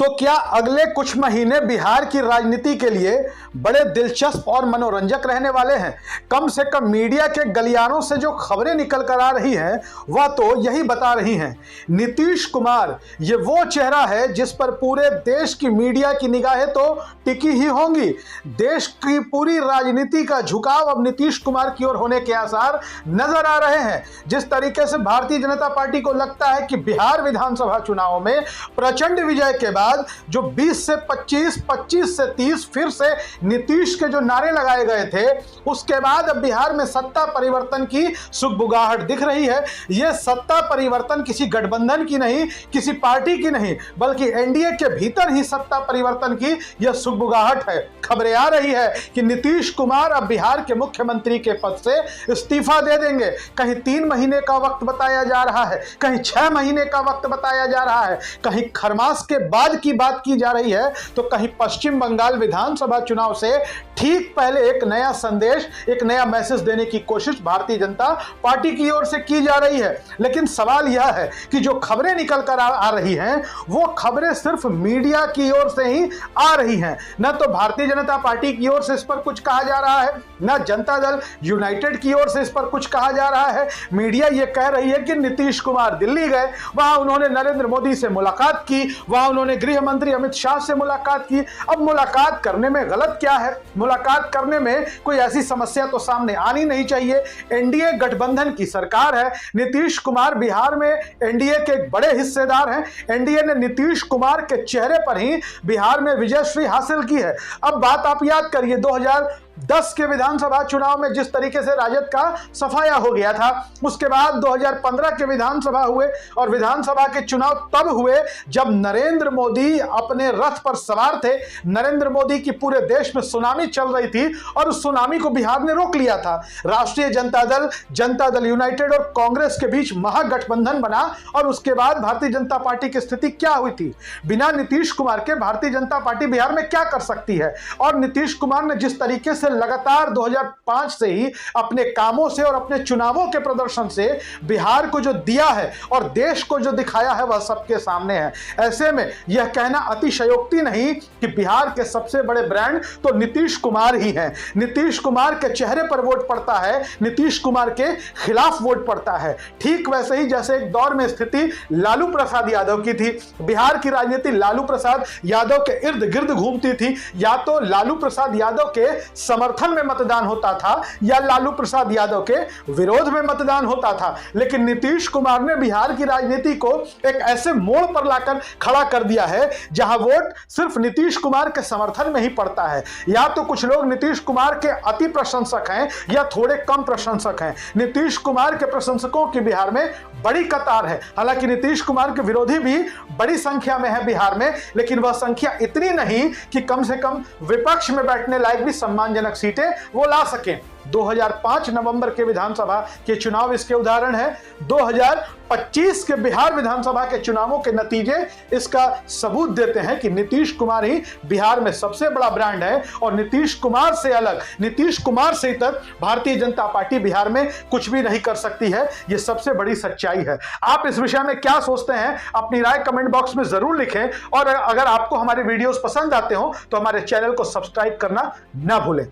तो क्या अगले कुछ महीने बिहार की राजनीति के लिए बड़े दिलचस्प और मनोरंजक रहने वाले हैं? कम से कम मीडिया के गलियारों से जो खबरें निकल कर आ रही हैं वह तो यही बता रही हैं। नीतीश कुमार ये वो चेहरा है जिस पर पूरे देश की मीडिया की निगाहें तो टिकी ही होंगी। देश की पूरी राजनीति का झुकाव अब नीतीश कुमार की ओर होने के आसार नजर आ रहे हैं। जिस तरीके से भारतीय जनता पार्टी को लगता है कि बिहार विधानसभा चुनाव में प्रचंड विजय के बाद जो 20 से 25, 25 से 30 फिर से नीतीश के जो नारे लगाए गए थे, उसके बाद अब बिहार में सत्ता परिवर्तन की सुगबुगाहट दिख रही है। यह सत्ता परिवर्तन किसी गठबंधन की नहीं, किसी पार्टी की नहीं, बल्कि एनडीए के भीतर ही सत्ता परिवर्तन की यह सुगबुगाहट है। खबरें आ रही है कि नीतीश कुमार अब बिहार के मुख्यमंत्री के पद से इस्तीफा दे देंगे। कहीं 3 महीने का वक्त बताया जा रहा है, कहीं 6 महीने का वक्त बताया जा रहा है, कहीं खरमास के बाद की बात की जा रही है, तो कहीं पश्चिम बंगाल विधानसभा चुनाव से ठीक पहले एक नया संदेश, एक नया मैसेज देने की कोशिश भारतीय जनता पार्टी की ओर से की जा रही है। लेकिन सवाल यह है कि जो खबरें निकल कर आ रही हैं वो खबरें सिर्फ मीडिया की ओर से ही आ रही हैं। न तो भारतीय जनता पार्टी की ओर से इस पर कुछ कहा जा रहा है, न जनता दल यूनाइटेड की ओर से इस पर कुछ कहा जा रहा है। मीडिया ये कह रही है कि नीतीश कुमार दिल्ली गए, वहां उन्होंने नरेंद्र मोदी से मुलाकात की, वहां उन्होंने गृह मंत्री अमित शाह से मुलाकात की। अब मुलाकात करने में गलत क्या है? मुलाकात करने में कोई ऐसी समस्या तो सामने आनी नहीं चाहिए। एनडीए गठबंधन की सरकार है, नीतीश कुमार बिहार में एनडीए के एक बड़े हिस्सेदार हैं। एनडीए ने नीतीश कुमार के चेहरे पर ही बिहार में विजयश्री हासिल की है। अब बात आप याद करिए 2010 के विधानसभा चुनाव में जिस तरीके से राजद का सफाया हो गया था, उसके बाद 2015 के विधानसभा हुए और विधानसभा के चुनाव तब हुए जब नरेंद्र मोदी अपने रथ पर सवार थे। नरेंद्र मोदी की पूरे देश में सुनामी चल रही थी और उस सुनामी को बिहार ने रोक लिया था। राष्ट्रीय जनता दल यूनाइटेड और कांग्रेस के बीच महागठबंधन बना और उसके बाद भारतीय जनता पार्टी की स्थिति क्या हुई थी? बिना नीतीश कुमार के भारतीय जनता पार्टी बिहार में क्या कर सकती है? और नीतीश कुमार ने जिस तरीके से लगातार 2005 से ही अपने कामों से और अपने चुनावों के प्रदर्शन से बिहार को जो दिया है और देश को जो दिखाया है वह सबके सामने है। ऐसे में यह कहना अतिशयोक्ति नहीं कि बिहार के सबसे बड़े ब्रांड तो नीतीश कुमार ही हैं। नीतीश कुमार के चेहरे पर वोट पड़ता है, नीतीश कुमार के खिलाफ वोट पड़ता है। ठीक वैसे ही जैसे एक दौर में स्थिति लालू प्रसाद यादव की थी। बिहार की राजनीति लालू प्रसाद यादव के इर्द गिर्द घूमती थी। या तो लालू प्रसाद यादव के समर्थन में मतदान होता था या लालू प्रसाद यादव के विरोध में मतदान होता था। लेकिन नीतीश कुमार ने बिहार की राजनीति को एक ऐसे मोड़ पर लाकर खड़ा कर दिया है जहां वोट सिर्फ नीतीश कुमार के समर्थन में ही पड़ता है। या तो कुछ लोग नीतीश कुमार के अति प्रशंसक हैं या थोड़े कम प्रशंसक हैं। नीतीश कुमार के प्रशंसकों की बिहार में बड़ी कतार है। हालांकि नीतीश कुमार के विरोधी भी बड़ी संख्या में है बिहार में, लेकिन वह संख्या इतनी नहीं कि कम से कम विपक्ष में बैठने लायक भी सम्मानजनक सीटें वो ला सकें। 2005 नवंबर के विधानसभा के चुनाव इसके उदाहरण है। 2025 के बिहार विधानसभा के चुनावों के नतीजे इसका सबूत देते हैं कि नीतीश कुमार ही बिहार में सबसे बड़ा ब्रांड है और नीतीश कुमार से अलग, नीतीश कुमार से तक भारतीय जनता पार्टी बिहार में कुछ भी नहीं कर सकती है। यह सबसे बड़ी सच्चाई है। आप इस विषय में क्या सोचते हैं? अपनी राय कमेंट बॉक्स में जरूर लिखें और अगर आपको हमारे वीडियोस पसंद आते हो तो हमारे चैनल को सब्सक्राइब करना ना भूलें।